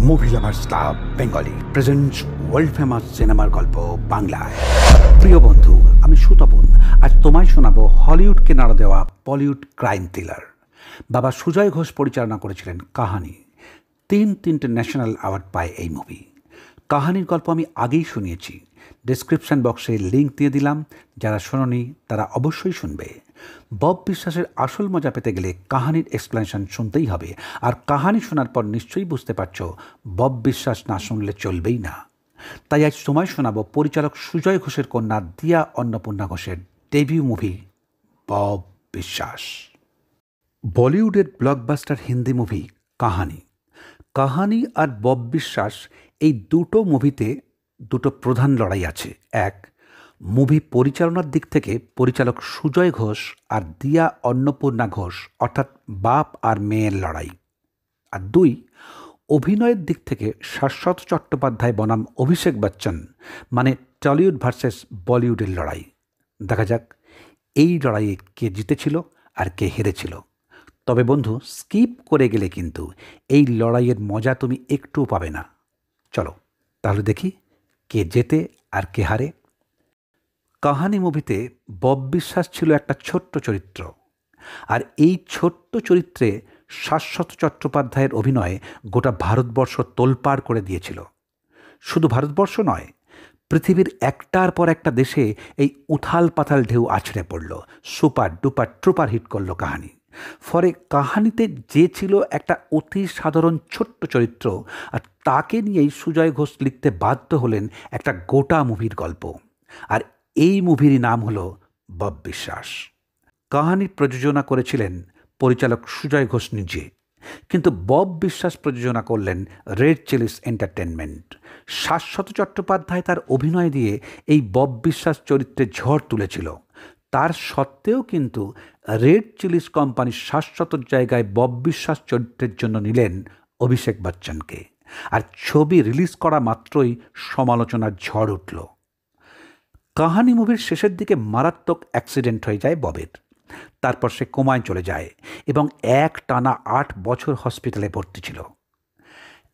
Movie lovers club Bengali presents world famous সিনেমার গল্প বাংলায়। প্রিয় বন্ধু, আমি সুতপন আজ তোমায় শোনাবো হলিউডকে নাড়া দেওয়া বলিউড ক্রাইম থ্রিলার। বাবা সুজয় ঘোষ পরিচালনা করেছিলেন কাহানি। তিনটে ন্যাশনাল অ্যাওয়ার্ড পায় এই মুভি। কাহানির গল্প আমি আগেই শুনিয়েছি, ডেসক্রিপশন বক্সে লিঙ্ক দিয়ে দিলাম, যারা শোনোনি তারা অবশ্যই শুনবে। বব বিশ্বাসের আসল মজা পেতে গেলে কাহানির এক্সপ্লেনেশন শুনতেই হবে, আর কাহানি শোনার পর নিশ্চয়ই বুঝতে পারছো বব বিশ্বাস না শুনলে চলবেই না। তাই আজ তোমায় শোনাবো পরিচালক সুজয় ঘোষের কন্যা দিয়া অন্নপূর্ণা ঘোষের ডেবিউ মুভি বব বিশ্বাস। বলিউডের ব্লকবাস্টার হিন্দি মুভি কাহানি। কাহানি আর বব বিশ্বাস এই দুটো মুভিতে দুটো প্রধান লড়াই আছে। এক, মুভি পরিচালনার দিক থেকে পরিচালক সুজয় ঘোষ আর দিয়া অন্নপূর্ণা ঘোষ অর্থাৎ বাপ আর মেয়ের লড়াই। আর দুই, অভিনয়ের দিক থেকে শাশ্বত চট্টোপাধ্যায় বনাম অভিষেক বচ্চন, মানে টলিউড ভার্সেস বলিউডের লড়াই। দেখা যাক এই লড়াইয়ে কে জিতেছিল আর কে হেরেছিল। তবে বন্ধু, স্কিপ করে গেলে কিন্তু এই লড়াইয়ের মজা তুমি একটুও পাবে না। চলো তাহলে দেখি কে জেতে আর কে হারে। কাহানি মুভিতে বব বিশ্বাস ছিল একটা ছোট্ট চরিত্র, আর এই ছোট্ট চরিত্রে শাশ্বত চট্টোপাধ্যায়ের অভিনয়ে গোটা ভারতবর্ষ তোলপাড় করে দিয়েছিল। শুধু ভারতবর্ষ নয়, পৃথিবীর একটার পর একটা দেশে এই উথাল পাথাল ঢেউ আছড়ে পড়ল, সুপার ডুপার ট্রুপার হিট করলো কাহানি। ফলে কাহানিতে যে ছিল একটা অতি সাধারণ ছোট্ট চরিত্র, আর তাকে নিয়েই সুজয় ঘোষ লিখতে বাধ্য হলেন একটা গোটা মুভির গল্প। আর এই মুভির নাম হলো বব বিশ্বাস। কাহানি প্রযোজনা করেছিলেন পরিচালক সুজয় ঘোষ নিজে, কিন্তু বব বিশ্বাস প্রযোজনা করলেন রেড চিলিস এন্টারটেনমেন্ট। শাশ্বত চট্টোপাধ্যায় তার অভিনয় দিয়ে এই বব বিশ্বাস চরিত্রে ঝড় তুলেছিল। তার সত্ত্বেও কিন্তু রেড চিলিস কোম্পানির শাশ্বতর জায়গায় বব বিশ্বাস চরিত্রের জন্য নিলেন অভিষেক বচ্চনকে। আর ছবি রিলিজ করা মাত্রই সমালোচনার ঝড় উঠল। কাহানি মুভির শেষের দিকে মারাত্মক অ্যাক্সিডেন্ট হয়ে যায় ববের। তারপর সে কোমায় চলে যায় এবং এক টানা 8 বছর হসপিটালে ভর্তি ছিল।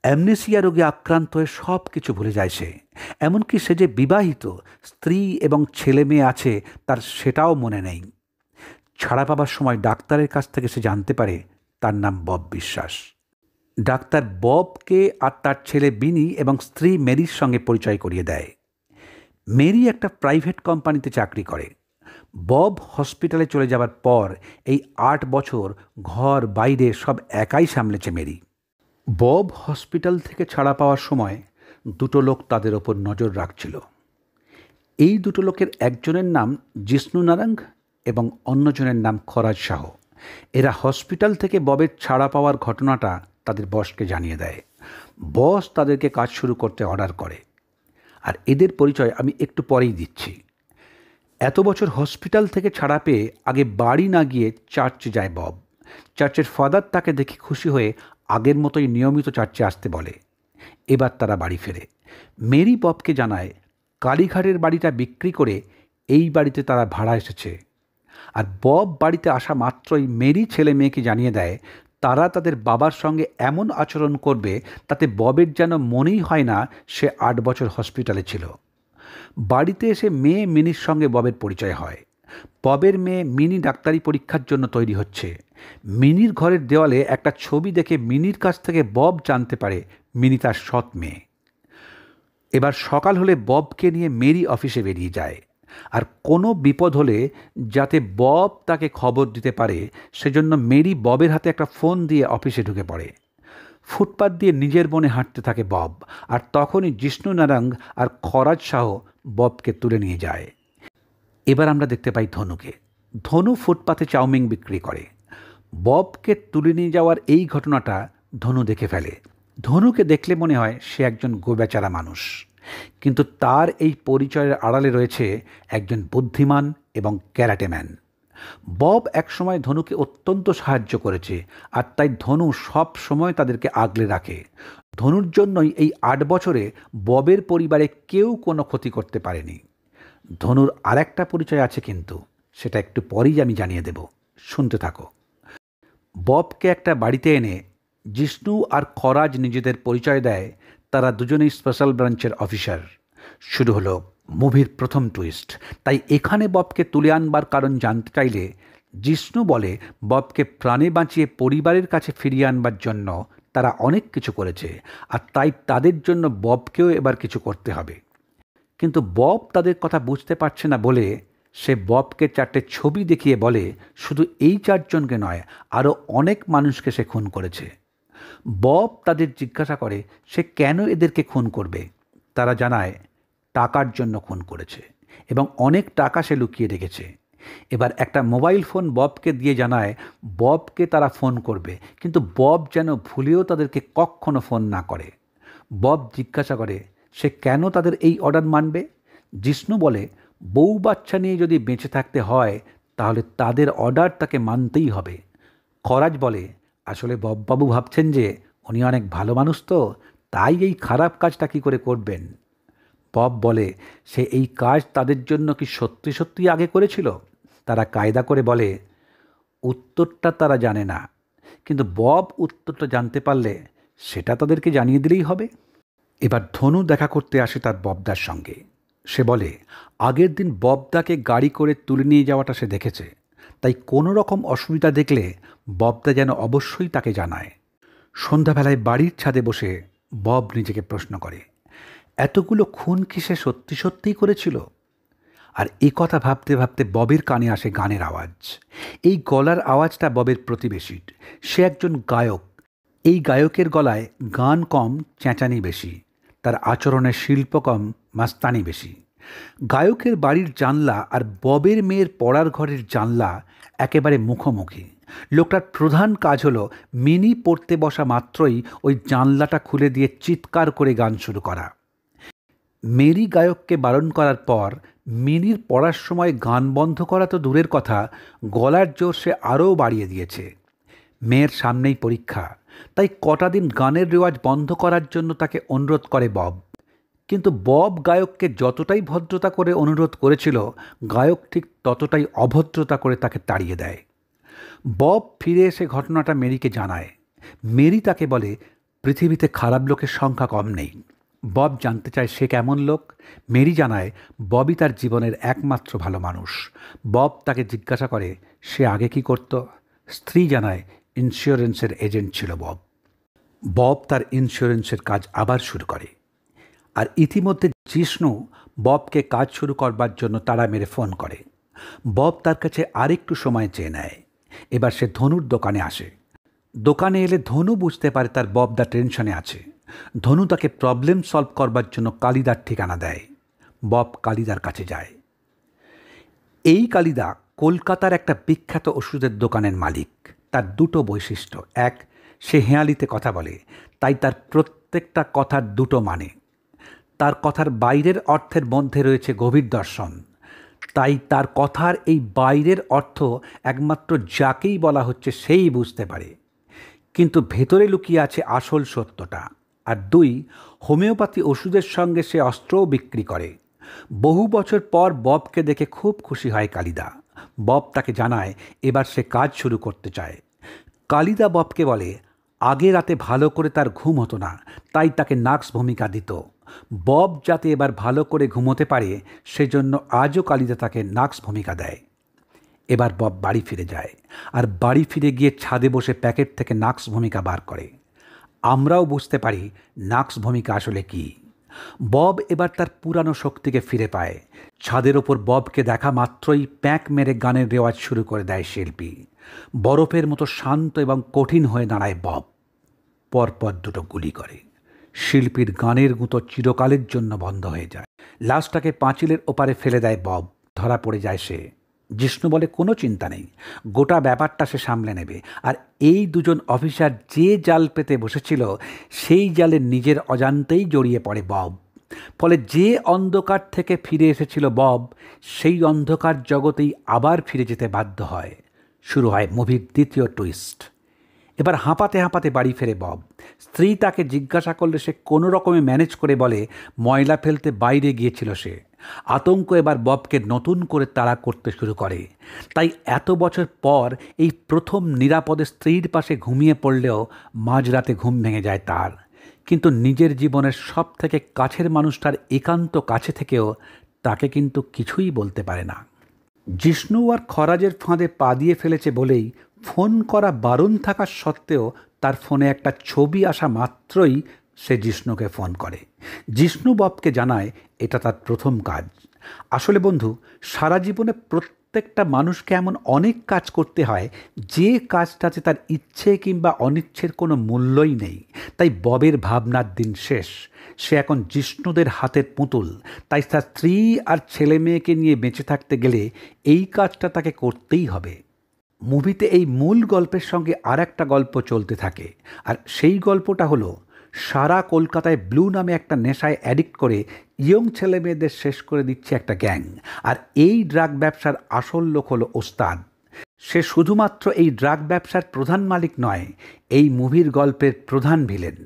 অ্যামনেসিয়া রোগে আক্রান্ত হয়ে সব কিছু ভুলে যায় সে। এমনকি সে যে বিবাহিত, স্ত্রী এবং ছেলে মেয়ে আছে তার সেটাও মনে নেই। ছাড়া পাবার সময় ডাক্তারের কাছ থেকে সে জানতে পারে তার নাম বব বিশ্বাস। ডাক্তার ববকে আর তার ছেলে বিনি এবং স্ত্রী মেরির সঙ্গে পরিচয় করিয়ে দেয়। মেরি একটা প্রাইভেট কোম্পানিতে চাকরি করে। বব হসপিটালে চলে যাবার পর এই 8 বছর ঘর বাইরে সব একাই সামলেছে মেরি। বব হসপিটাল থেকে ছাড়া পাওয়ার সময় দুটো লোক তাদের ওপর নজর রাখছিল। এই দুটো লোকের একজনের নাম জিষ্ণু নারাঙ্গ এবং অন্যজনের নাম খরাজ শাহ। এরা হসপিটাল থেকে ববের ছাড়া পাওয়ার ঘটনাটা তাদের বসকে জানিয়ে দেয়। বস তাদেরকে কাজ শুরু করতে অর্ডার করে। আর এদের পরিচয় আমি একটু পরেই দিচ্ছি। এত বছর হসপিটাল থেকে ছাড়া পেয়ে আগে বাড়ি না গিয়ে চার্চে যায় বব। চার্চের ফাদার তাকে দেখে খুশি হয়ে আগের মতোই নিয়মিত চার্চে আসতে বলে। এবার তারা বাড়ি ফেরে। মেরি ববকে জানায় কালীঘাটের বাড়িটা বিক্রি করে এই বাড়িতে তারা ভাড়া এসেছে। আর বব বাড়িতে আসা মাত্রই মেরি ছেলে মেয়েকে জানিয়ে দেয় তারা তাদের বাবার সঙ্গে এমন আচরণ করবে তাতে ববের যেন মনেই হয় না সে 8 বছর হসপিটালে ছিল। বাড়িতে এসে মেয়ে মিনির সঙ্গে ববের পরিচয় হয়। ববের মেয়ে মিনি ডাক্তারি পরীক্ষার জন্য তৈরি হচ্ছে। মিনির ঘরের দেওয়ালে একটা ছবি দেখে মিনির কাছ থেকে বব জানতে পারে মিনি তার সৎ মেয়ে। এবার সকাল হলে ববকে নিয়ে মেরি অফিসে বেরিয়ে যায়। আর কোনো বিপদ হলে যাতে বব তাকে খবর দিতে পারে সেজন্য মেরি ববের হাতে একটা ফোন দিয়ে অফিসে ঢুকে পড়ে। ফুটপাত দিয়ে নিজের বনে হাঁটতে থাকে বব, আর তখনই জিষ্ণু নারাঙ্গ আর খরাজ শাহ ববকে তুলে নিয়ে যায়। এবার আমরা দেখতে পাই ধনুকে। ধনু ফুটপাতে চাউমিন বিক্রি করে। ববকে তুলে নিয়ে যাওয়ার এই ঘটনাটা ধনু দেখে ফেলে। ধনুকে দেখলে মনে হয় সে একজন গোবেচারা মানুষ, কিন্তু তার এই পরিচয়ের আড়ালে রয়েছে একজন বুদ্ধিমান এবং ক্যারাটেম্যান। বব একসময় ধনুকে অত্যন্ত সাহায্য করেছে, আর তাই ধনু সব সময় তাদেরকে আগলে রাখে। ধনুর জন্যই এই 8 বছরে ববের পরিবারে কেউ কোনো ক্ষতি করতে পারেনি। ধনুর আরেকটা পরিচয় আছে, কিন্তু সেটা একটু পরেই আমি জানিয়ে দেব, শুনতে থাকো। ববকে একটা বাড়িতে এনে জিষ্ণু আর খরাজ নিজেদের পরিচয় দেয় তারা দুজনেই স্পেশাল ব্রাঞ্চের অফিসার। শুরু হলো মুভির প্রথম টুইস্ট। তাই এখানে ববকে তুলে আনবার কারণ জানতে চাইলে জিষ্ণু বলে ববকে প্রাণে বাঁচিয়ে পরিবারের কাছে ফিরিয়ে আনবার জন্য তারা অনেক কিছু করেছে, আর তাই তাদের জন্য ববকেও এবার কিছু করতে হবে। কিন্তু বব তাদের কথা বুঝতে পারছে না বলে সে ববকে 4টে ছবি দেখিয়ে বলে শুধু এই 4জনকে নয়, আরও অনেক মানুষকে সে খুন করেছে। বব তাদের জিজ্ঞাসা করে সে কেন এদেরকে খুন করবে। তারা জানায় টাকার জন্য খুন করেছে এবং অনেক টাকা সে লুকিয়ে রেখেছে। এবার একটা মোবাইল ফোন ববকে দিয়ে জানায় ববকে তারা ফোন করবে, কিন্তু বব যেন ভুলেও তাদেরকে কখনো ফোন না করে। বব জিজ্ঞাসা করে সে কেন তাদের এই অর্ডার মানবে। জিষ্ণু বলে বউ বাচ্চা নিয়ে যদি বেঁচে থাকতে হয় তাহলে তাদের অর্ডার তাকে মানতেই হবে। খরাজ বলে আসলে বববাবু ভাবছেন যে উনি অনেক ভালো মানুষ, তো তাই এই খারাপ কাজটা কী করে করবেন। বব বলে সে এই কাজ তাদের জন্য কি সত্যি সত্যি আগে করেছিল। তারা কায়দা করে বলে উত্তরটা তারা জানে না, কিন্তু বব উত্তরটা জানতে পারলে সেটা তাদেরকে জানিয়ে দিলেই হবে। এবার ধনু দেখা করতে আসে তার ববদার সঙ্গে। সে বলে আগের দিন ববদাকে গাড়ি করে তুলে নিয়ে যাওয়াটা সে দেখেছে, তাই কোনো রকম অসুবিধা দেখলে ববদা যেন অবশ্যই তাকে জানায়। সন্ধ্যাবেলায় বাড়ির ছাদে বসে বব নিজেকে প্রশ্ন করে এতগুলো খুন কি সে সত্যি সত্যিই করেছিল। আর এই কথা ভাবতে ভাবতে ববের কানে আসে গানের আওয়াজ। এই গলার আওয়াজটা ববের প্রতিবেশীর। সে একজন গায়ক। এই গায়কের গলায় গান কম, চেঁচানি বেশি। তার আচরণের শিল্প কম, মাস্তানি বেশি। গায়কের বাড়ির জানলা আর ববের মেয়ের পড়ার ঘরের জানলা একেবারে মুখোমুখি। লোকটার প্রধান কাজ হলো মিনি পড়তে বসা মাত্রই ওই জানলাটা খুলে দিয়ে চিৎকার করে গান শুরু করা। মেরি গায়ককে বারণ করার পর মিনির পড়ার সময় গান বন্ধ করা তো দূরের কথা, গলার জোর সে আরও বাড়িয়ে দিয়েছে। মেয়ের সামনেই পরীক্ষা, তাই কটা দিন গানের রেওয়াজ বন্ধ করার জন্য তাকে অনুরোধ করে বব। কিন্তু বব গায়ককে যতটাই ভদ্রতা করে অনুরোধ করেছিল, গায়ক ঠিক ততটাই অভদ্রতা করে তাকে তাড়িয়ে দেয়। বব ফিরে এসে ঘটনাটা মেরিকে জানায়। মেরি তাকে বলে পৃথিবীতে খারাপ লোকের সংখ্যা কম নেই। বব জানতে চায় সে কেমন লোক। মেরি জানায় ববই তার জীবনের একমাত্র ভালো মানুষ। বব তাকে জিজ্ঞাসা করে সে আগে কি করত। স্ত্রী জানায় ইন্স্যুরেন্সের এজেন্ট ছিল বব। বব তার ইন্স্যুরেন্সের কাজ আবার শুরু করে। আর ইতিমধ্যে জিষ্ণু ববকে কাজ শুরু করবার জন্য তাড়া মেরে ফোন করে। বব তার কাছে আরেকটু সময় চেয়ে নেয়। এবার সে ধনুর দোকানে আসে। দোকানে এলে ধনু বুঝতে পারে তার ববদা টেনশনে আছে। ধনু তাকে প্রবলেম সলভ করবার জন্য কালিদার ঠিকানা দেয়। বব কালিদার কাছে যায়। এই কালিদা কলকাতার একটা বিখ্যাত ওষুধের দোকানের মালিক। তার দুটো বৈশিষ্ট্য। এক, সে হেঁয়ালিতে কথা বলে, তাই তার প্রত্যেকটা কথার দুটো মানে। তার কথার বাইরের অর্থের মধ্যে রয়েছে গভীর দর্শন, তাই তার কথার এই বাইরের অর্থ একমাত্র যাকেই বলা হচ্ছে সেই বুঝতে পারে, কিন্তু ভেতরে লুকিয়ে আছে আসল সত্যটা। আর দুই, হোমিওপ্যাথি ওষুধের সঙ্গে সে অস্ত্রও বিক্রি করে। বহু বছর পর ববকে দেখে খুব খুশি হয় কালিদা। বব তাকে জানায় এবার সে কাজ শুরু করতে চায়। কালিদা ববকে বলে আগে রাতে ভালো করে তার ঘুম হতো না, তাই তাকে নাক্স ভূমিকা দিত। বব যাতে এবার ভালো করে ঘুমোতে পারে সেজন্য আজও কালিদা তাকে নাক্স ভূমিকা দেয়। এবার বব বাড়ি ফিরে যায়, আর বাড়ি ফিরে গিয়ে ছাদে বসে প্যাকেট থেকে নাক্স ভূমিকা বার করে। আমরাও বুঝতে পারি নাক্স ভূমিকা আসলে কি। বব এবার তার পুরানো শক্তিকে ফিরে পায়। ছাদের ওপর ববকে দেখা মাত্রই প্যাঁক মেরে গানের রেওয়াজ শুরু করে দেয় শিল্পী। বরফের মতো শান্ত এবং কঠিন হয়ে দাঁড়ায় বব। পরপর দুটো গুলি করে। শিল্পীর গানের গুঁতো চিরকালের জন্য বন্ধ হয়ে যায়। লাশটাকে পাঁচিলের ওপারে ফেলে দেয় বব। ধরা পড়ে যায় সে। জিষ্ণু বলে কোনো চিন্তা নেই, গোটা ব্যাপারটা সে সামলে নেবে। আর এই দুজন অফিসার যে জাল পেতে বসেছিল সেই জালে নিজের অজান্তেই জড়িয়ে পড়ে বব। ফলে যে অন্ধকার থেকে ফিরে এসেছিল বব, সেই অন্ধকার জগতেই আবার ফিরে যেতে বাধ্য হয়। শুরু হয় মুভির দ্বিতীয় টুইস্ট। এবার হাঁপাতে হাঁপাতে বাড়ি ফেরে বব। স্ত্রী তাকে জিজ্ঞাসা করলে সে কোনো রকমে ম্যানেজ করে বলে ময়লা ফেলতে বাইরে গিয়েছিল সে। আতঙ্ক এবার ববকে নতুন করে তাড়া করতে শুরু করে। তাই এত বছর পর এই প্রথম নিরাপদে স্ত্রীর পাশে ঘুমিয়ে পড়লেও মাঝরাতে ঘুম ভেঙে যায় তার। কিন্তু নিজের জীবনের সব থেকে কাছের মানুষটার একান্ত কাছে থেকেও তাকে কিন্তু কিছুই বলতে পারে না। জিষ্ণু আর খরাজের ফাঁদে পা দিয়ে ফেলেছে বলেই ফোন করা বারণ থাকা সত্ত্বেও তার ফোনে একটা ছবি আসা মাত্রই সে জিষ্ণুকে ফোন করে। জিষ্ণু ববকে জানায় এটা তার প্রথম কাজ। আসলে বন্ধু, সারা জীবনে প্রত্যেকটা মানুষকে এমন অনেক কাজ করতে হয় যে কাজটাতে তার ইচ্ছে কিংবা অনিচ্ছের কোনো মূল্যই নেই। তাই ববের ভাবনার দিন শেষ। সে এখন জিষ্ণুদের হাতের পুতুল। তাই তার স্ত্রী আর ছেলে মেয়েকে নিয়ে বেঁচে থাকতে গেলে এই কাজটা তাকে করতেই হবে। মুভিতে এই মূল গল্পের সঙ্গে আর একটা গল্প চলতে থাকে, আর সেই গল্পটা হলো সারা কলকাতায় ব্লু নামে একটা নেশায় অ্যাডিক্ট করে ইয়ং ছেলে মেয়েদের শেষ করে দিচ্ছে একটা গ্যাং। আর এই ড্রাগ ব্যবসার আসল লোক হলো ওস্তাদ। সে শুধুমাত্র এই ড্রাগ ব্যবসার প্রধান মালিক নয়, এই মুভির গল্পের প্রধান ভিলেন।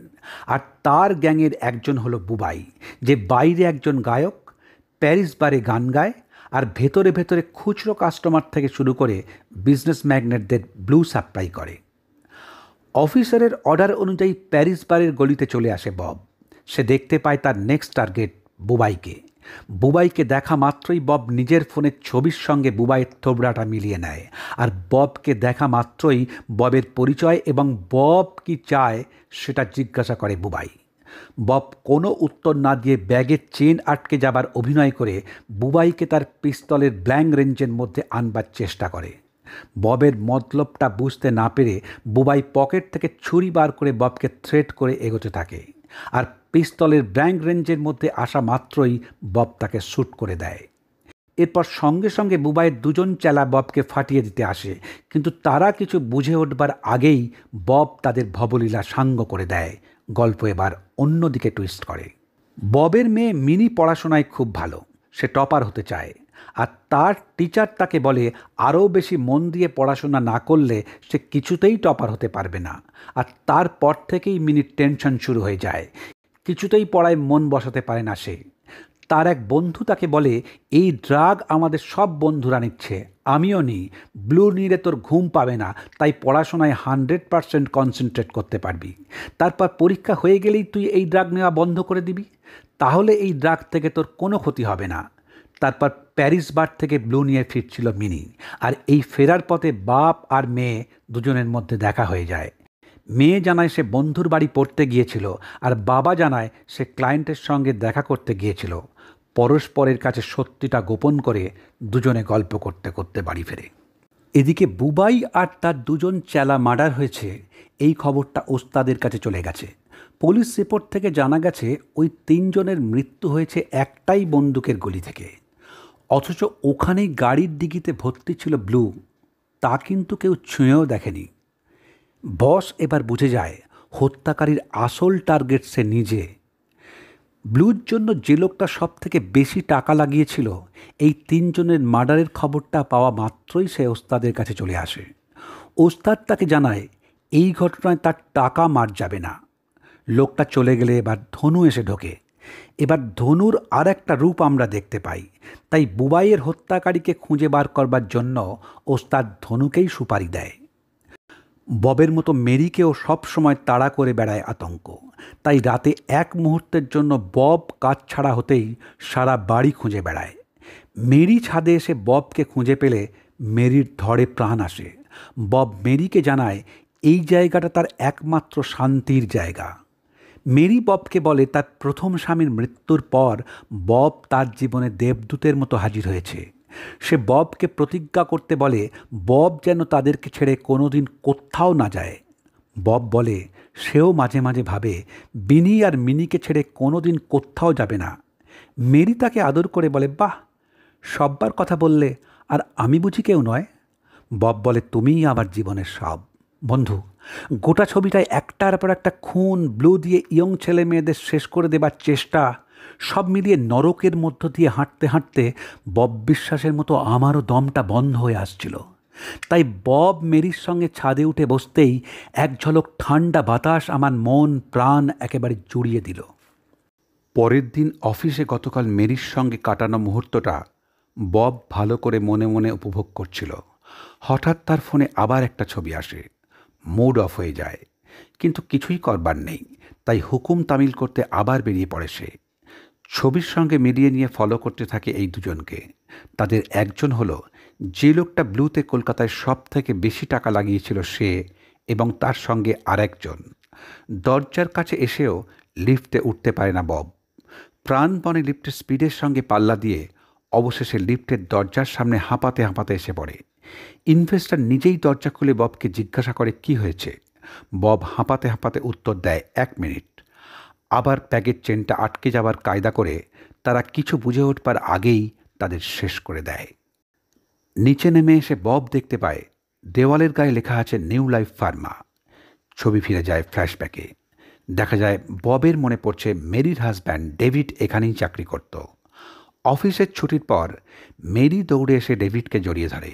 আর তার গ্যাংয়ের একজন হলো বুবাই, যে বাইরে একজন গায়ক, প্যারিস বারে গান গায়, আর ভেতরে ভেতরে খুচরো কাস্টমার থেকে শুরু করে বিজনেস ম্যাগনেটদের ব্লু সাপ্লাই করে। অফিসারের অর্ডার অনুযায়ী প্যারিস বারের গলিতে চলে আসে বব। সে দেখতে পায় তার নেক্সট টার্গেট বুবাইকে। বুবাইকে দেখা মাত্রই বব নিজের ফোনের ছবির সঙ্গে বুবাইয়ের থোবড়াটা মিলিয়ে নেয়। আর ববকে দেখা মাত্রই ববের পরিচয় এবং বব কি চায় সেটা জিজ্ঞাসা করে বুবাই। বব কোনো উত্তর না দিয়ে ব্যাগের চেন আটকে যাবার অভিনয় করে বুবাইকে তার পিস্তলের ব্ল্যাঙ্ক রেঞ্জের মধ্যে আনবার চেষ্টা করে। ববের মতলবটা বুঝতে না পেরে বুবাই পকেট থেকে ছুরি বার করে ববকে থ্রেট করে এগোতে থাকে। আর পিস্তলের ব্ল্যাঙ্ক রেঞ্জের মধ্যে আসা মাত্রই বব তাকে শ্যুট করে দেয়। এরপর সঙ্গে সঙ্গে বুবাইয়ের দুজন চেলা ববকে ফাটিয়ে দিতে আসে, কিন্তু তারা কিছু বুঝে উঠবার আগেই বব তাদের ভবলীলা সাঙ্গ করে দেয়। গল্প এবার অন্যদিকে টুইস্ট করে। ববের মেয়ে মিনি পড়াশোনায় খুব ভালো, সে টপার হতে চায়। আর তার টিচার তাকে বলে আরও বেশি মন দিয়ে পড়াশোনা না করলে সে কিছুতেই টপার হতে পারবে না। আর তারপর থেকেই মিনির টেনশন শুরু হয়ে যায়। কিছুতেই পড়ায় মন বসাতে পারে না সে। তার এক বন্ধু তাকে বলে এই ড্রাগ আমাদের সব বন্ধুরা নিচ্ছে, আমিও নিই। ব্লু নিলে তোর ঘুম পাবে না, তাই পড়াশোনায় 100% কনসেন্ট্রেট করতে পারবি। তারপর পরীক্ষা হয়ে গেলেই তুই এই ড্রাগ নেওয়া বন্ধ করে দিবি, তাহলে এই ড্রাগ থেকে তোর কোনো ক্ষতি হবে না। তারপর প্যারিস বার থেকে ব্লু নিয়ে ফিরছিল মিনি। আর এই ফেরার পথে বাপ আর মেয়ে দুজনের মধ্যে দেখা হয়ে যায়। মেয়ে জানায় সে বন্ধুর বাড়ি পড়তে গিয়েছিল, আর বাবা জানায় সে ক্লায়েন্টের সঙ্গে দেখা করতে গিয়েছিল। পরস্পরের কাছে সত্যিটা গোপন করে দুজনে গল্প করতে করতে বাড়ি ফেরে। এদিকে বুবাই আর তার দুজন চেলা মার্ডার হয়েছে এই খবরটা ওস্তাদের কাছে চলে গেছে। পুলিশ রিপোর্ট থেকে জানা গেছে ওই তিনজনের মৃত্যু হয়েছে একটাই বন্দুকের গুলি থেকে। অথচ ওখানেই গাড়ির ডিগিতে ভর্তি ছিল ব্লু, তা কিন্তু কেউ ছুঁয়েও দেখেনি। বস এবার বুঝে যায় হত্যাকারীর আসল টার্গেট সে নিজে। ব্লুর জন্য যে লোকটা সব থেকে বেশি টাকা লাগিয়েছিল, এই তিনজনের মার্ডারের খবরটা পাওয়া মাত্রই সে ওস্তাদের কাছে চলে আসে। ওস্তাদ তাকে জানায় এই ঘটনায় তার টাকা মার যাবে না। লোকটা চলে গেলে এবার ধনু এসে ঢোকে। এবার ধনুর আর একটা রূপ আমরা দেখতে পাই। তাই বুবাইয়ের হত্যাকারীকে খুঁজে বার করবার জন্য ওস্তাদ ধনুকেই সুপারি দেয়। ববের মতো মেরিকেও সবসময় তাড়া করে বেড়ায় আতঙ্ক। তাই রাতে এক মুহূর্তের জন্য বব কাজ ছাড়া হতেই সারা বাড়ি খুঁজে বেড়ায়। মেরি ছাদে এসে ববকে খুঁজে পেলে মেরির ধরে প্রাণ আসে। বব মেরিকে জানায় এই জায়গাটা তার একমাত্র শান্তির জায়গা। মেরি ববকে বলে তার প্রথম স্বামীর মৃত্যুর পর বব তার জীবনে দেবদূতের মতো হাজির হয়েছে। সে ববকে প্রতিজ্ঞা করতে বলে বব যেন তাদেরকে ছেড়ে কোনোদিন কোথাও না যায়। বব বলে সেও মাঝে মাঝে ভাবে বিনি আর মিনিকে ছেড়ে কোনোদিন কোথাও যাবে না। মেরি তাকে আদর করে বলে বাহ, সববার কথা বললে, আর আমি বুঝি কেউ নয়? বব বলে তুমিই আমার জীবনের সব। বন্ধু, গোটা ছবিটায় একটার পর একটা খুন, ব্লু দিয়ে ইয়ং ছেলে মেয়েদের শেষ করে দেবার চেষ্টা, সব মিলিয়ে নরকের মধ্য দিয়ে হাঁটতে হাঁটতে বব বিশ্বাসের মতো আমারও দমটা বন্ধ হয়ে আসছিল। তাই বব মেরির সঙ্গে ছাদে উঠে বসতেই এক ঝলক ঠান্ডা বাতাস আমার মন প্রাণ একেবারে জুড়িয়ে দিল। পরের দিন অফিসে গতকাল মেরির সঙ্গে কাটানো মুহূর্তটা বব ভালো করে মনে মনে উপভোগ করছিল। হঠাৎ তার ফোনে আবার একটা ছবি আসে। মুড অফ হয়ে যায়, কিন্তু কিছুই করবার নেই, তাই হুকুম তামিল করতে আবার বেরিয়ে পড়ে সে। ছবির সঙ্গে মিলিয়ে নিয়ে ফলো করতে থাকে এই দুজনকে। তাদের একজন হলো যে লোকটা ব্লুতে কলকাতায় সব থেকে বেশি টাকা লাগিয়েছিল সে, এবং তার সঙ্গে আরেকজন। দরজার কাছে এসেও লিফটে উঠতে পারে না বব। প্রাণপণে লিফটের স্পিডের সঙ্গে পাল্লা দিয়ে অবশেষে লিফটের দরজার সামনে হাঁপাতে হাঁপাতে এসে পড়ে। ইনভেস্টর নিজেই দরজা খুলে ববকে জিজ্ঞাসা করে কি হয়েছে। বব হাঁপাতে হাঁপাতে উত্তর দেয় 1 মিনিট। আবার ব্যাগের চেনটা আটকে যাবার কায়দা করে তারা কিছু বুঝে উঠবার আগেই তাদের শেষ করে দেয়। নিচে নেমে এসে বব দেখতে পায় দেওয়ালের গায়ে লেখা আছে নিউ লাইফ ফার্মা। ছবি ফিরে যায় ফ্ল্যাশব্যাকে। দেখা যায় ববের মনে পড়ছে মেরির হাজব্যান্ড ডেভিড এখানেই চাকরি করত। অফিসের ছুটির পর মেরি দৌড়ে এসে ডেভিডকে জড়িয়ে ধরে।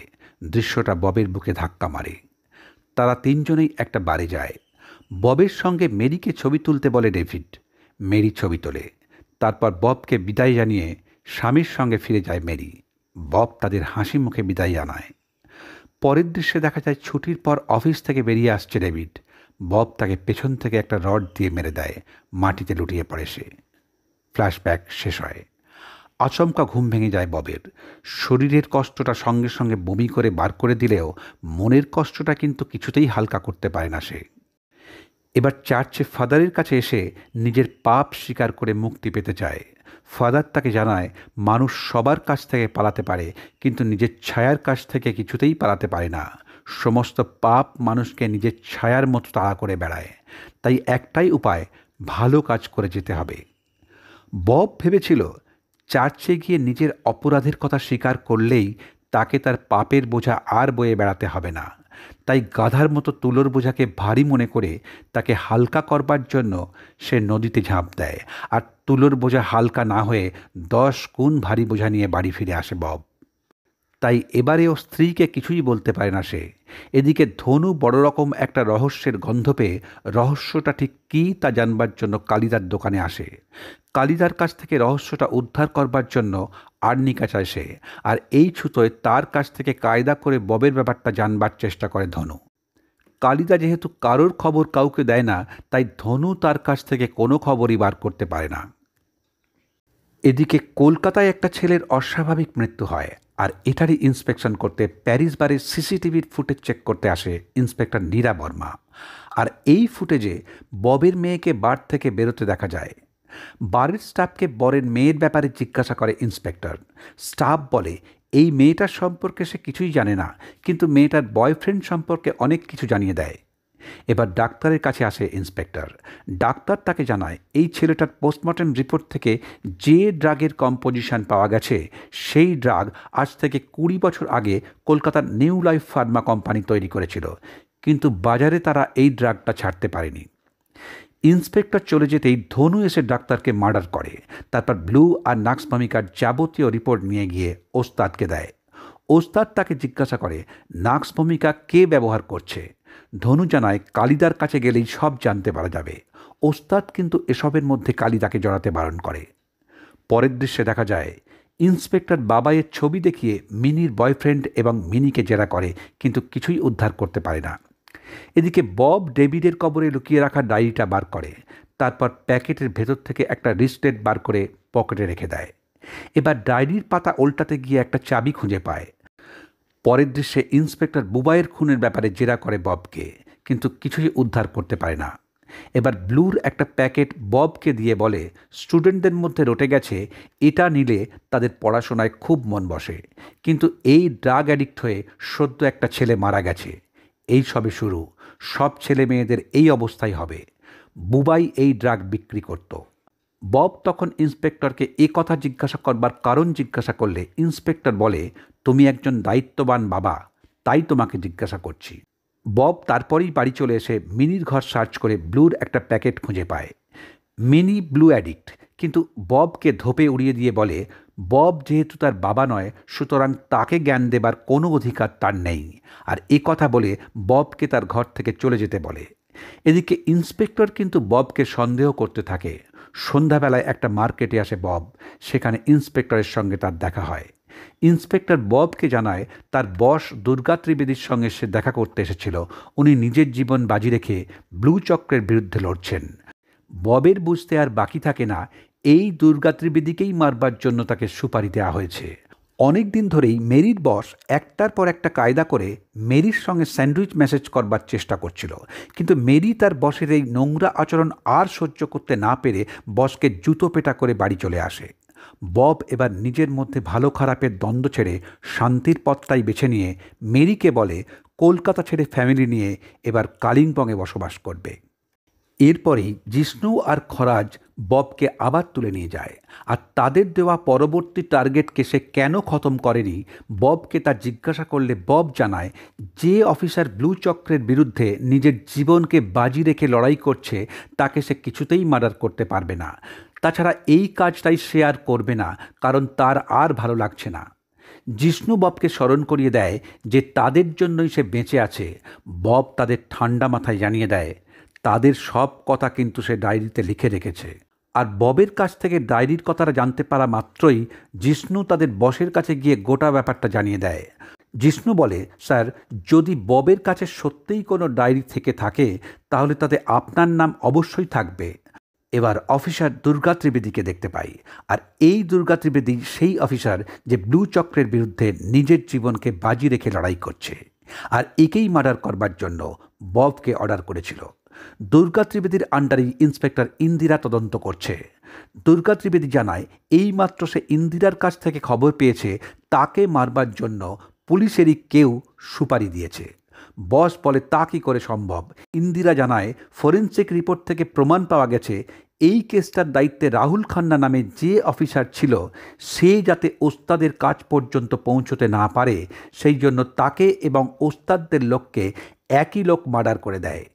দৃশ্যটা ববের বুকে ধাক্কা মারে। তারা তিনজনেই একটা বারে যায়। ববের সঙ্গে মেরিকে ছবি তুলতে বলে ডেভিড। মেরি ছবি তোলে। তারপর ববকে বিদায় জানিয়ে স্বামীর সঙ্গে ফিরে যায় মেরি। বব তাদের হাসি মুখে বিদায় জানায়। পরের দৃশ্যে দেখা যায় ছুটির পর অফিস থেকে বেরিয়ে আসছে ডেভিড। বব তাকে পেছন থেকে একটা রড দিয়ে মেরে দেয়। মাটিতে লুটিয়ে পড়ে সে। ফ্ল্যাশব্যাক শেষ হয়। আচমকা ঘুম ভেঙে যায় ববের। শরীরের কষ্টটা সঙ্গে সঙ্গে বমি করে বার করে দিলেও মনের কষ্টটা কিন্তু কিছুতেই হালকা করতে পারে না সে। এবার চার্চে ফাদারের কাছে এসে নিজের পাপ স্বীকার করে মুক্তি পেতে চায়। ফাদার তাকে জানায় মানুষ সবার কাছ থেকে পালাতে পারে, কিন্তু নিজের ছায়ার কাছ থেকে কিছুতেই পালাতে পারে না। সমস্ত পাপ মানুষকে নিজের ছায়ার মতো তাড়া করে বেড়ায়। তাই একটাই উপায়, ভালো কাজ করে যেতে হবে। বব ভেবেছিল চার্চে গিয়ে নিজের অপরাধের কথা স্বীকার করলেই তাকে তার পাপের বোঝা আর বয়ে বেড়াতে হবে না। তাই গাধার মতো তুলোর বোঝাকে ভারী মনে করে তাকে হালকা করবার জন্য সে নদীতে ঝাঁপ দেয়। আর তুলোর বোঝা হালকা না হয়ে 10 গুণ ভারী বোঝা নিয়ে বাড়ি ফিরে আসে বব। তাই এবারে ও স্ত্রীকে কিছুই বলতে পারে না সে। এদিকে ধনু বড় রকম একটা রহস্যের গন্ধ পেয়ে রহস্যটা ঠিক কী তা জানবার জন্য কালিদার দোকানে আসে। কালিদার কাছ থেকে রহস্যটা উদ্ধার করবার জন্য আর্নিকা চায় সে। আর এই ছুতোয় তার কাছ থেকে কায়দা করে ববের ব্যাপারটা জানবার চেষ্টা করে ধনু। কালিদা যেহেতু কারোর খবর কাউকে দেয় না, তাই ধনু তার কাছ থেকে কোনো খবরই বার করতে পারে না। এদিকে কলকাতায় একটা ছেলের অস্বাভাবিক মৃত্যু হয়, আর এটারই ইন্সপেকশন করতে প্যারিস বারের সিসিটিভির ফুটেজ চেক করতে আসে ইন্সপেক্টর নীরা বর্মা। আর এই ফুটেজে ববের মেয়েকে বার থেকে বেরোতে দেখা যায়। বারের স্টাফকে বরের মেয়ের ব্যাপারে জিজ্ঞাসা করে ইন্সপেক্টর। স্টাফ বলে এই মেয়েটার সম্পর্কে সে কিছুই জানে না, কিন্তু মেয়েটার বয়ফ্রেন্ড সম্পর্কে অনেক কিছু জানিয়ে দেয়। এবার ডাক্তারের কাছে আসে ইন্সপেক্টর। ডাক্তার তাকে জানায় এই ছেলেটার পোস্টমর্টেম রিপোর্ট থেকে যে ড্রাগের কম্পোজিশন পাওয়া গেছে সেই ড্রাগ আজ থেকে 20 বছর আগে কলকাতার নিউ লাইফ ফার্মা কোম্পানি তৈরি করেছিল, কিন্তু বাজারে তারা এই ড্রাগটা ছাড়তে পারেনি। ইন্সপেক্টর চলে যেতেই ধনু এসে ডাক্তারকে মার্ডার করে। তারপর ব্লু আর নাক্স ভূমিকার যাবতীয় রিপোর্ট নিয়ে গিয়ে ওস্তাদকে দেয়। ওস্তাদ তাকে জিজ্ঞাসা করে নাক্স ভূমিকা কে ব্যবহার করছে। ধনু জানায় কালিদার কাছে গেলেই সব জানতে পারা যাবে। ওস্তাদ কিন্তু এসবের মধ্যে কালিদাকে জড়াতে বারণ করে। পরের দৃশ্যে দেখা যায় ইন্সপেক্টর বাবাইয়ের ছবি দেখিয়ে মিনির বয়ফ্রেন্ড এবং মিনিকে জেরা করে, কিন্তু কিছুই উদ্ধার করতে পারে না। এদিকে বব ডেভিডের কবরে লুকিয়ে রাখা ডায়েরিটা বার করে। তারপর প্যাকেটের ভেতর থেকে একটা রিস্টলেট বার করে পকেটে রেখে দেয়। এবার ডায়েরির পাতা উল্টাতে গিয়ে একটা চাবি খুঁজে পায়। পরের দৃশ্যে ইন্সপেক্টর বুবাইয়ের খুনের ব্যাপারে জেরা করে ববকে, কিন্তু কিছুই উদ্ধার করতে পারে না। এবার ব্লুর একটা প্যাকেট ববকে দিয়ে বলে স্টুডেন্টদের মধ্যে রটে গেছে এটা নিলে তাদের পড়াশোনায় খুব মন বসে, কিন্তু এই ড্রাগ অ্যাডিক্ট হয়ে সদ্য একটা ছেলে মারা গেছে। এই সবে শুরু, সব ছেলে মেয়েদের এই অবস্থাই হবে। বুবাই এই ড্রাগ বিক্রি করত। বব তখন ইন্সপেক্টরকে এ কথা জিজ্ঞাসা করবার কারণ জিজ্ঞাসা করলে ইন্সপেক্টর বলে তুমি একজন দায়িত্ববান বাবা, তাই তোমাকে জিজ্ঞাসা করছি। বব তারপরেই বাড়ি চলে এসে মিনির ঘর সার্চ করে ব্লুর একটা প্যাকেট খুঁজে পায়। মিনি ব্লু অ্যাডিক্ট, কিন্তু ববকে ধোপে উড়িয়ে দিয়ে বলে বব যেহেতু তার বাবা নয়, সুতরাং তাকে জ্ঞান দেবার কোনো অধিকার তার নেই। আর এ কথা বলে ববকে তার ঘর থেকে চলে যেতে বলে। এদিকে ইন্সপেক্টর কিন্তু ববকে সন্দেহ করতে থাকে। সন্ধ্যাবেলায় একটা মার্কেটে আসে বব। সেখানে ইন্সপেক্টরের সঙ্গে তার দেখা হয়। ইন্সপেক্টর ববকে জানায় তার বস দুর্গা ত্রিবেদীর সঙ্গে সে দেখা করতে এসেছিল। উনি নিজের জীবন বাজি রেখে ব্লু চক্রের বিরুদ্ধে লড়ছেন। ববের বুঝতে আর বাকি থাকে না এই দুর্গা ত্রিবেদীকেই মারবার জন্য তাকে সুপারি দেওয়া হয়েছে। অনেক দিন ধরেই মেরির বস একটার পর একটা কায়দা করে মেরির সঙ্গে স্যান্ডউইচ মেসেজ করবার চেষ্টা করছিল, কিন্তু মেরি তার বসের এই নোংরা আচরণ আর সহ্য করতে না পেরে বসকে জুতো পেটা করে বাড়ি চলে আসে। বব এবার নিজের মধ্যে ভালো খারাপের দ্বন্দ্ব ছেড়ে শান্তির পথটাই বেছে নিয়ে মেরিকে বলে কলকাতা ছেড়ে ফ্যামিলি নিয়ে এবার কালিম্পংয়ে বসবাস করবে। এরপরেই জিষ্ণু আর খরাজ ববকে আবার তুলে নিয়ে যায়, আর তাদের দেওয়া পরবর্তী টার্গেটকে সে কেন খতম করেনি ববকে তা জিজ্ঞাসা করলে বব জানায় যে অফিসার ব্লু চক্রের বিরুদ্ধে নিজের জীবনকে বাজি রেখে লড়াই করছে তাকে সে কিছুতেই মার্ডার করতে পারবে না। তাছাড়া এই কাজটাই সে আর করবে না, কারণ তার আর ভালো লাগছে না। জিষ্ণু ববকে স্মরণ করিয়ে দেয় যে তাদের জন্যই সে বেঁচে আছে। বব তাদের ঠান্ডা মাথায় জানিয়ে দেয় তাদের সব কথা কিন্তু সে ডায়েরিতে লিখে রেখেছে। আর ববের কাছ থেকে ডায়েরির কথাটা জানতে পারা মাত্রই জিষ্ণু তাদের বসের কাছে গিয়ে গোটা ব্যাপারটা জানিয়ে দেয়। জিষ্ণু বলে, স্যার, যদি ববের কাছে সত্যিই কোনো ডায়েরি থেকে থাকে তাহলে তাতে আপনার নাম অবশ্যই থাকবে। এবার অফিসার দুর্গা ত্রিবেদীকে দেখতে পাই, আর এই দুর্গা ত্রিবেদী সেই অফিসার যে ব্লু চক্রের বিরুদ্ধে নিজের জীবনকে বাজি রেখে লড়াই করছে, আর একেই মার্ডার করবার জন্য ববকে অর্ডার করেছিল। দুর্গা ত্রিবেদীর আন্ডারেই ইন্সপেক্টর ইন্দিরা তদন্ত করছে। দুর্গা ত্রিবেদী জানায় এইমাত্র সে ইন্দিরার কাছ থেকে খবর পেয়েছে তাকে মারবার জন্য পুলিশেরই কেউ সুপারি দিয়েছে। বস বলে তা কী করে সম্ভব। ইন্দিরা জানায় ফরেনসিক রিপোর্ট থেকে প্রমাণ পাওয়া গেছে এই কেসটার দায়িত্বে রাহুল খান্না নামে যে অফিসার ছিল সে যাতে ওস্তাদের কাজ পর্যন্ত পৌঁছতে না পারে সেই জন্য তাকে এবং ওস্তাদদের লোককে একই লোক মার্ডার করে দেয়।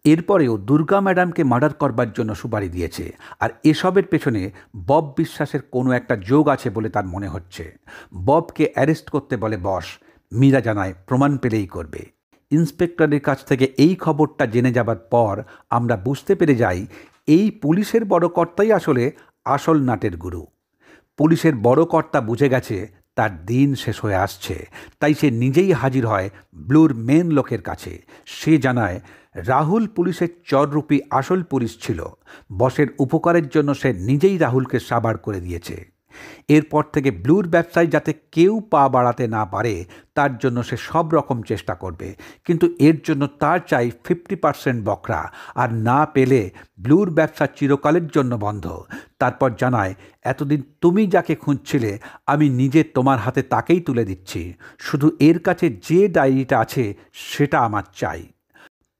এরপরেও দুর্গা ম্যাডামকে মার্ডার করবার জন্য সুপারি দিয়েছে, আর এসবের পেছনে বব বিশ্বাসের কোনো একটা যোগ আছে বলে তার মনে হচ্ছে। ববকে অ্যারেস্ট করতে বলে বস। মীরা জানায় প্রমাণ পেলেই করবে। ইন্সপেক্টরের কাছ থেকে এই খবরটা জেনে যাবার পর আমরা বুঝতে পেরে যাই এই পুলিশের বড় কর্তাই আসলে আসল নাটের গুরু। পুলিশের বড় কর্তা বুঝে গেছে তার দিন শেষ হয়ে আসছে, তাই সে নিজেই হাজির হয় ব্লুর মেন লোকের কাছে। সে জানায় রাহুল পুলিশের চররূপী আসল পুলিশ ছিল। বসের উপকারের জন্য সে নিজেই রাহুলকে সাবার করে দিয়েছে। এরপর থেকে ব্লুর ব্যবসায় যাতে কেউ পা বাড়াতে না পারে তার জন্য সে সব রকম চেষ্টা করবে, কিন্তু এর জন্য তার চাই 50% বকরা, আর না পেলে ব্লুর ব্যবসা চিরকালের জন্য বন্ধ। তারপর জানায় এতদিন তুমি যাকে খুঁজছিলে আমি নিজে তোমার হাতে তাকেই তুলে দিচ্ছি, শুধু এর কাছে যে ডায়েরিটা আছে সেটা আমার চাই।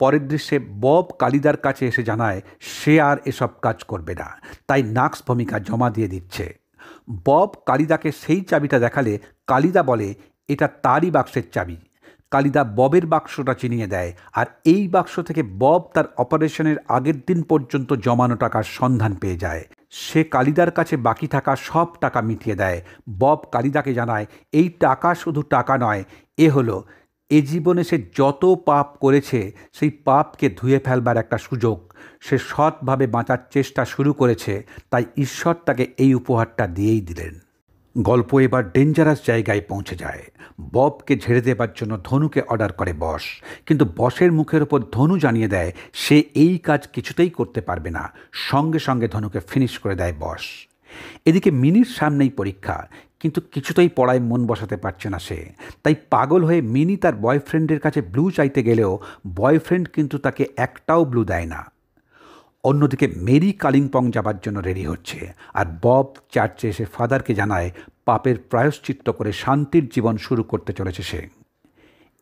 পরের দৃশ্যে বব কালিদার কাছে এসে জানায় সে আর এসব কাজ করবে না, তাই নাক্স ভূমিকা জমা দিয়ে দিচ্ছে। বব কালিদাকে সেই চাবিটা দেখালে কালিদা বলে এটা তারই বাক্সের চাবি। কালিদা ববের বাক্সটা চিনিয়ে দেয়, আর এই বাক্স থেকে বব তার অপারেশনের আগের দিন পর্যন্ত জমানো টাকার সন্ধান পেয়ে যায়। সে কালিদার কাছে বাকি থাকা সব টাকা মিটিয়ে দেয়। বব কালিদাকে জানায় এই টাকা শুধু টাকা নয়, এ হলো এ জীবনে সে যত পাপ করেছে সেই পাপকে ধুয়ে ফেলবার একটা সুযোগ। সে সৎভাবে বাঁচার চেষ্টা শুরু করেছে, তাই ঈশ্বর তাকে এই উপহারটা দিয়েই দিলেন। গল্প এবার ডেঞ্জারাস জায়গায় পৌঁছে যায়। ববকে ঝেড়ে দেবার জন্য ধনুকে অর্ডার করে বস, কিন্তু বসের মুখের ওপর ধনু জানিয়ে দেয় সে এই কাজ কিছুতেই করতে পারবে না। সঙ্গে সঙ্গে ধনুকে ফিনিশ করে দেয় বস। এদিকে মিনির সামনেই পরীক্ষা, কিন্তু কিছুতেই পড়ায় মন বসাতে পারছে না সে। তাই পাগল হয়ে মিনি তার বয়ফ্রেন্ডের কাছে ব্লু চাইতে গেলেও বয়ফ্রেন্ড কিন্তু তাকে একটাও ব্লু দেয় না। অন্যদিকে মেরি কালিম্পং যাবার জন্য রেডি হচ্ছে, আর বব চার্চে এসে ফাদারকে জানায় পাপের প্রায়শ্চিত্ত করে শান্তির জীবন শুরু করতে চলেছে সে।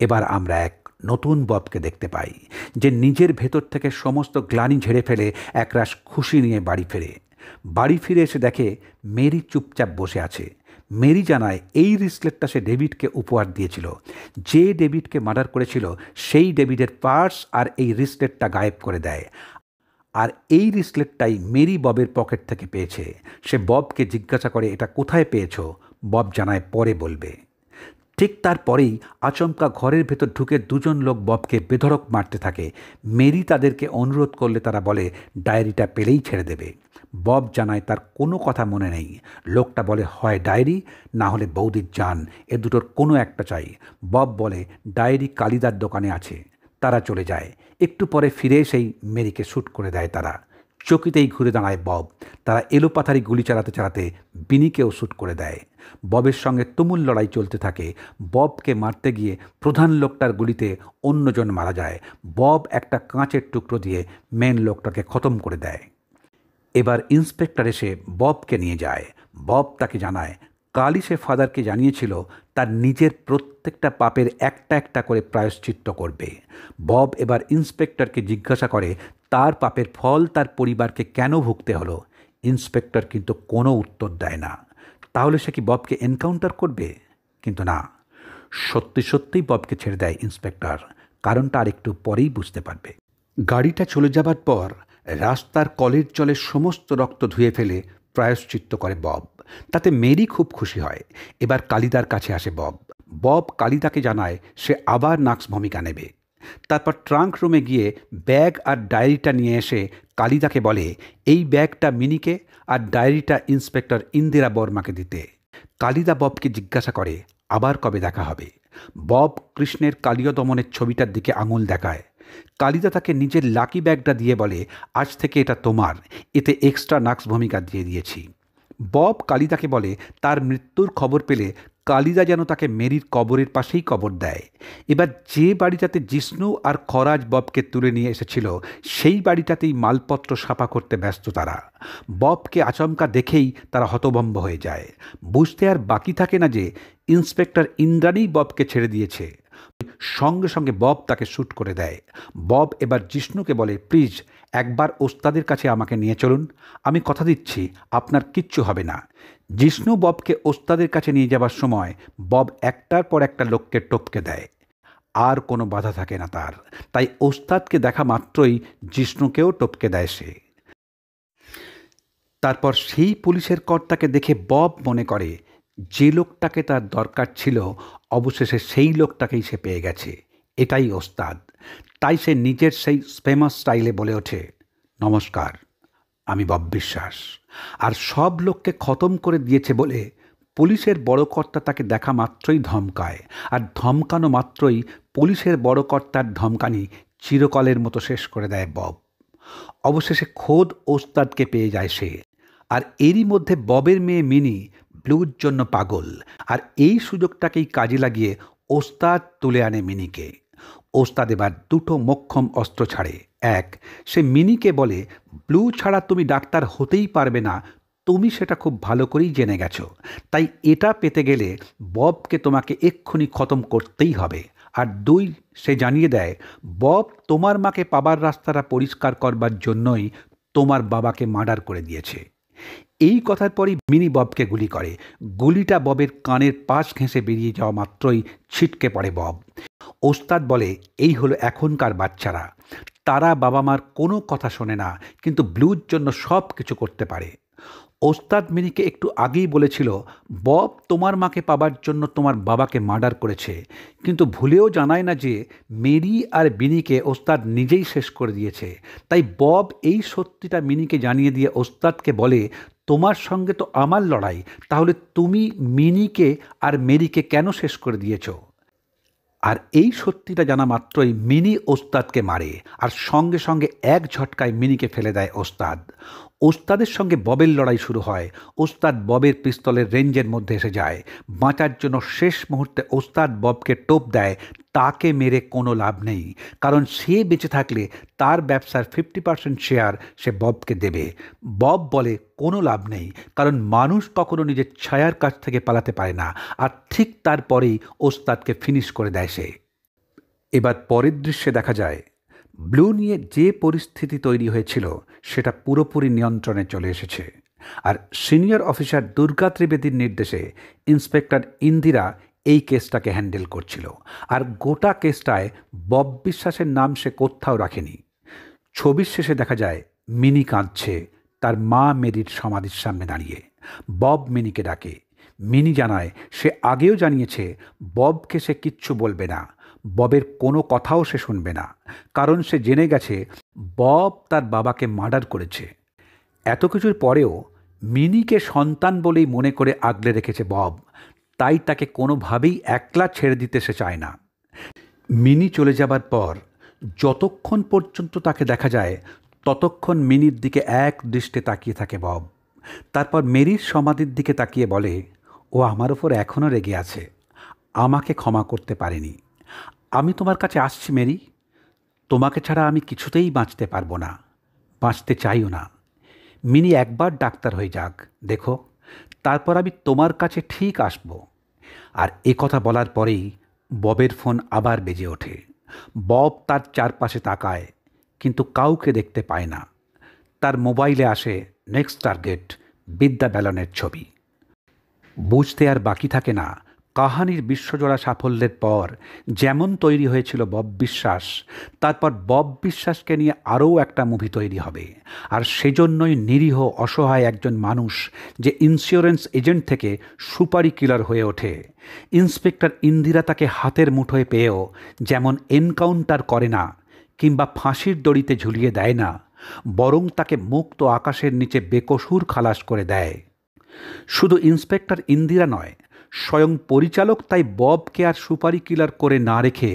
এবার আমরা এক নতুন ববকে দেখতে পাই যে নিজের ভেতর থেকে সমস্ত গ্লানি ঝেড়ে ফেলে একরাশ খুশি নিয়ে বাড়ি ফেরে। বাড়ি ফিরে এসে দেখে মেরি চুপচাপ বসে আছে। মেরি জানায় এই রিসলেটটা সে ডেভিডকে উপহার দিয়েছিল। যে ডেভিডকে মার্ডার করেছিল সেই ডেভিডের পার্স আর এই রিসলেটটা গায়েব করে দেয়। আর এই রিসলেটটাই মেরি ববের পকেট থেকে পেয়েছে। সে ববকে জিজ্ঞাসা করে এটা কোথায় পেয়েছো। বব জানায় পরে বলবে। ঠিক তারপরেই আচমকা ঘরের ভেতর ঢুকে দুজন লোক ববকে বেধড়ক মারতে থাকে। মেরি তাদেরকে অনুরোধ করলে তারা বলে ডায়েরিটা পেলেই ছেড়ে দেবে। বব জানায় তার কোনো কথা মনে নেই। লোকটা বলে হয় ডায়েরি না হলে বৌদির জান, এ দুটোর কোনো একটা চাই। বব বলে ডায়েরি কালিদার দোকানে আছে। তারা চলে যায়। একটু পরে ফিরে এসেই মেরিকে শ্যুট করে দেয় তারা। চকিতেই ঘুরে দাঁড়ায় বব। তারা এলোপাথারি গুলি চালাতে চালাতে বিনিকেও শ্যুট করে দেয়। ববের সঙ্গে তুমুল লড়াই চলতে থাকে। ববকে মারতে গিয়ে প্রধান লোকটার গুলিতে অন্যজন মারা যায়। বব একটা কাঁচের টুকরো দিয়ে মেন লোকটাকে খতম করে দেয়। এবার ইন্সপেক্টর এসে ববকে নিয়ে যায়। বব তাকে জানায় কালই সে ফাদারকে জানিয়েছিল তার নিজের প্রত্যেকটা পাপের একটা একটা করে প্রায়শ্চিত্ত করবে। বব এবার ইন্সপেক্টরকে জিজ্ঞাসা করে তার পাপের ফল তার পরিবারকে কেন ভুগতে হলো। ইন্সপেক্টর কিন্তু কোনো উত্তর দেয় না। তাহলে সে কি ববকে এনকাউন্টার করবে? কিন্তু না, সত্যি সত্যিই ববকে ছেড়ে দেয় ইন্সপেক্টর। কারণটা আর একটু পরেই বুঝতে পারবে। গাড়িটা চলে যাবার পর রাস্তার কলের জলে সমস্ত রক্ত ধুয়ে ফেলে প্রায়শ্চিত্ত করে বব। তাতে মেরি খুব খুশি হয়। এবার কালিদার কাছে আসে বব। বব কালিদাকে জানায় সে আবার নাক্স ভূমিকা নেবে। তারপর ট্রাঙ্ক রুমে গিয়ে ব্যাগ আর ডায়েরিটা নিয়ে এসে কালিদাকে বলে এই ব্যাগটা মিনিকে আর ডায়েরিটা ইন্সপেক্টর ইন্দিরা বর্মাকে দিতে। কালিদা ববকে জিজ্ঞাসা করে আবার কবে দেখা হবে। বব কৃষ্ণের কালীয় দমনের ছবিটার দিকে আঙুল দেখায়। কালিদা তাকে নিজের লাকি ব্যাগটা দিয়ে বলে আজ থেকে এটা তোমার, এতে এক্সট্রা নাক্স ভূমিকা দিয়ে দিয়েছি। বব কালিদাকে বলে তার মৃত্যুর খবর পেলে কালিদা যেন তাকে মেরির কবরের পাশেই কবর দেয়। এবার যে বাড়িটাতে জিষ্ণু আর খরাজ ববকে তুলে নিয়ে এসেছিল সেই বাড়িটাতেই মালপত্র সাফা করতে ব্যস্ত তারা। ববকে আচমকা দেখেই তারা হতভম্ব হয়ে যায়। বুঝতে আর বাকি থাকে না যে ইন্সপেক্টর ইন্দ্রাণী ববকে ছেড়ে দিয়েছে। সঙ্গে সঙ্গে বব তাকে শ্যুট করে দেয়। বব এবার জিষ্ণুকে বলে প্লিজ একবার ওস্তাদের কাছে আমাকে নিয়ে চলুন, আমি কথা দিচ্ছি আপনার কিচ্ছু হবে না। জিষ্ণু ববকে ওস্তাদের কাছে নিয়ে যাবার সময় বব একটার পর একটা লোককে টপকে দেয়। আর কোনো বাধা থাকে না তার। তাই ওস্তাদকে দেখা মাত্রই জিষ্ণুকেও টপকে দেয় সে। তারপর সেই পুলিশের কর্তাকে দেখে বব মনে করে যে লোকটাকে তার দরকার ছিল অবশেষে সেই লোকটাকেই সে পেয়ে গেছে, এটাই ওস্তাদ। তাই সে নিজের সেই ফেমাস স্টাইলে বলে ওঠে নমস্কার, আমি বব বিশ্বাস। আর সব লোককে খতম করে দিয়েছে বলে পুলিশের বড় কর্তা তাকে দেখা মাত্রই ধমকায়। আর ধমকানো মাত্রই পুলিশের বড় কর্তার ধমকানি চিরকালের মতো শেষ করে দেয় বব। অবশেষে খোদ ওস্তাদকে পেয়ে যায় সে। আর এরই মধ্যে ববের মেয়ে মিনি ব্লুর জন্য পাগল। আর এই সুযোগটাকেই কাজে লাগিয়ে ওস্তাদ তুলে আনে মিনিকে। ওস্তাদ এবার দুটো মোক্ষম অস্ত্র ছাড়ে। এক, সে মিনিকে বলে ব্লু ছাড়া তুমি ডাক্তার হতেই পারবে না, তুমি সেটা খুব ভালো করেই জেনে গেছো। তাই এটা পেতে গেলে ববকে তোমাকে এক্ষুনি খতম করতেই হবে। আর দুই, সে জানিয়ে দেয় বব তোমার মাকে পাবার রাস্তাটা পরিষ্কার করবার জন্যই তোমার বাবাকে মার্ডার করে দিয়েছে। এই কথার পরই মিনি ববকে গুলি করে। গুলিটা ববের কানের পাশ ঘেঁষে বেরিয়ে যাওয়া মাত্রই ছিটকে পড়ে বব। ওস্তাদ বলে এই হলো এখনকার বাচ্চারা, তারা বাবা মার কোনো কথা শোনে না, কিন্তু ব্লুর জন্য সব কিছু করতে পারে। ওস্তাদ মিনিকে একটু আগেই বলেছিল বব তোমার মাকে পাবার জন্য তোমার বাবাকে মার্ডার করেছে, কিন্তু ভুলেও জানায় না যে মেরি আর বিনিকে ওস্তাদ নিজেই শেষ করে দিয়েছে। তাই বব এই সত্যিটা মিনিকে জানিয়ে দিয়ে ওস্তাদকে বলে তোমার সঙ্গে তো আমার লড়াই, তাহলে তুমি মিনিকে আর মেরিকে কেন শেষ করে দিয়েছো? আর এই সত্যিটা জানা মাত্রই মিনি ওস্তাদকে মারে। আর সঙ্গে সঙ্গে এক ঝটকায় মিনিকে ফেলে দেয় ওস্তাদ। ওস্তাদের সঙ্গে ববের লড়াই শুরু হয়। ওস্তাদ ববের পিস্তলের রেঞ্জের মধ্যে এসে যায়। বাঁচার জন্য শেষ মুহূর্তে ওস্তাদ ববকে টোপ দেয়, তাকে মেরে কোনো লাভ নেই, কারণ সে বেঁচে থাকলে তার ব্যবসার 50% শেয়ার সে ববকে দেবে। বব বলে কোনো লাভ নেই, কারণ মানুষ কখনো নিজের ছায়ার কাছ থেকে পালাতে পারে না। আর ঠিক তারপরেই ওস্তাদকে ফিনিশ করে দেয় সে। এবার পরের দৃশ্যে দেখা যায় ব্লু নিয়ে যে পরিস্থিতি তৈরি হয়েছিল সেটা পুরোপুরি নিয়ন্ত্রণে চলে এসেছে। আর সিনিয়র অফিসার দুর্গা ত্রিবেদীর নির্দেশে ইন্সপেক্টর ইন্দিরা এই কেসটাকে হ্যান্ডেল করছিল। আর গোটা কেসটায় বব বিশ্বাসের নাম সে কোথাও রাখেনি। ছবির শেষে দেখা যায় মিনি কাঁদছে তার মা মেরির সমাধির সামনে দাঁড়িয়ে। বব মিনিকে ডাকে। মিনি জানায় সে আগেও জানিয়েছে ববকে সে কিচ্ছু বলবে না, ববের কোনো কথাও সে শুনবে না, কারণ সে জেনে গেছে বব তার বাবাকে মার্ডার করেছে। এত কিছুর পরেও মিনিকে সন্তান বলেই মনে করে আগলে রেখেছে বব, তাই তাকে কোনোভাবেই একলা ছেড়ে দিতে সে চায় না। মিনি চলে যাবার পর যতক্ষণ পর্যন্ত তাকে দেখা যায় ততক্ষণ মিনির দিকে এক দৃষ্টে তাকিয়ে থাকে বব। তারপর মেরির সমাধির দিকে তাকিয়ে বলে, ও আমার ওপর এখনও রেগে আছে, আমাকে ক্ষমা করতে পারেনি। আমি তোমার কাছে আসছি মেরি, তোমাকে ছাড়া আমি কিছুতেই বাঁচতে পারবো না, বাঁচতে চাইও না। মিনি একবার ডাক্তার হয়ে যাক দেখো, তারপর আমি তোমার কাছে ঠিক আসব। আর এ কথা বলার পরেই ববের ফোন আবার বেজে ওঠে। বব তার চারপাশে তাকায়, কিন্তু কাউকে দেখতে পায় না। তার মোবাইলে আসে নেক্সট টার্গেট বিদ্যা ব্যালনের ছবি। বুঝতে আর বাকি থাকে না কাহানির বিশ্বজোড়া সাফল্যের পর যেমন তৈরি হয়েছিল বব বিশ্বাস, তারপর বব বিশ্বাসকে নিয়ে আরও একটা মুভি তৈরি হবে। আর সেজন্যই নিরীহ অসহায় একজন মানুষ যে ইন্স্যুরেন্স এজেন্ট থেকে সুপারি কিলার হয়ে ওঠে। ইন্সপেক্টর ইন্দিরা তাকে হাতের মুঠোয় পেয়েও যেমন এনকাউন্টার করে না কিংবা ফাঁসির দড়িতে ঝুলিয়ে দেয় না, বরং তাকে মুক্ত আকাশের নিচে বেকসুর খালাস করে দেয়। শুধু ইন্সপেক্টর ইন্দিরা নয়, স্বয়ং পরিচালক তাই ববকে আর সুপারি কিলার করে না রেখে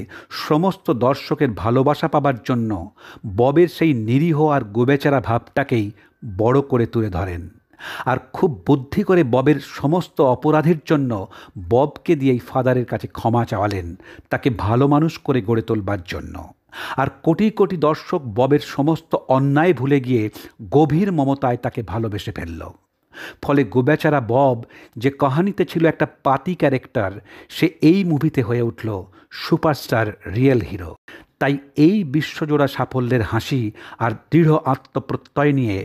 সমস্ত দর্শকের ভালোবাসা পাবার জন্য ববের সেই নিরীহ আর গোবেচারা ভাবটাকেই বড় করে তুলে ধরেন। আর খুব বুদ্ধি করে ববের সমস্ত অপরাধের জন্য ববকে দিয়েই ফাদারের কাছে ক্ষমা চাওয়ালেন, তাকে ভালো মানুষ করে গড়ে তোলবার জন্য। আর কোটি কোটি দর্শক ববের সমস্ত অন্যায় ভুলে গিয়ে গভীর মমতায় তাকে ভালোবেসে ফেলল। ফলে গোবেচারা বব যে কাহানিতে ছিল একটা পাতি ক্যারেক্টার, সে এই মুভিতে হয়ে উঠল সুপারস্টার রিয়েল হিরো। তাই এই বিশ্বজোড়া সাফল্যের হাসি আর দৃঢ় আত্মপ্রত্যয় নিয়ে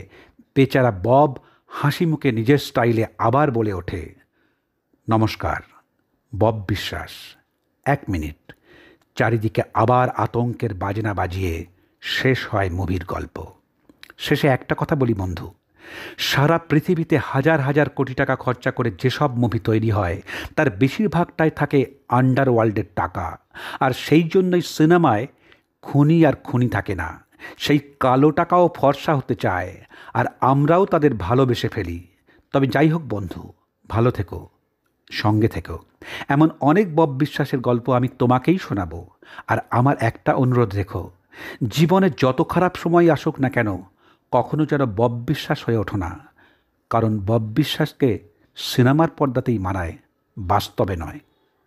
বেচারা বব হাসি মুখে নিজের স্টাইলে আবার বলে ওঠে, নমস্কার, বব বিশ্বাস। 1 মিনিট, চারিদিকে আবার আতঙ্কের বাজনা বাজিয়ে শেষ হয় মুভির গল্প। শেষে একটা কথা বলি বন্ধু, সারা পৃথিবীতে হাজার হাজার কোটি টাকা খরচা করে যেসব মুভি তৈরি হয় তার বেশিরভাগটাই থাকে আন্ডারওয়ার্ল্ডের টাকা। আর সেই জন্যই সিনেমায় খুনি আর খুনি থাকে না, সেই কালো টাকাও ফর্সা হতে চায়, আর আমরাও তাদের ভালোবেসে ফেলি। তবে যাই হোক বন্ধু, ভালো থেকো, সঙ্গে থেকো। এমন অনেক বব বিশ্বাসের গল্প আমি তোমাকেই শোনাবো। আর আমার একটা অনুরোধ রেখো, জীবনে যত খারাপ সময় আসুক না কেন, কখনো যেন বব বিশ্বাস হয়ে ওঠো না, কারণ বব বিশ্বাসকে সিনেমার পর্দাতেই মানায়, বাস্তবে নয়।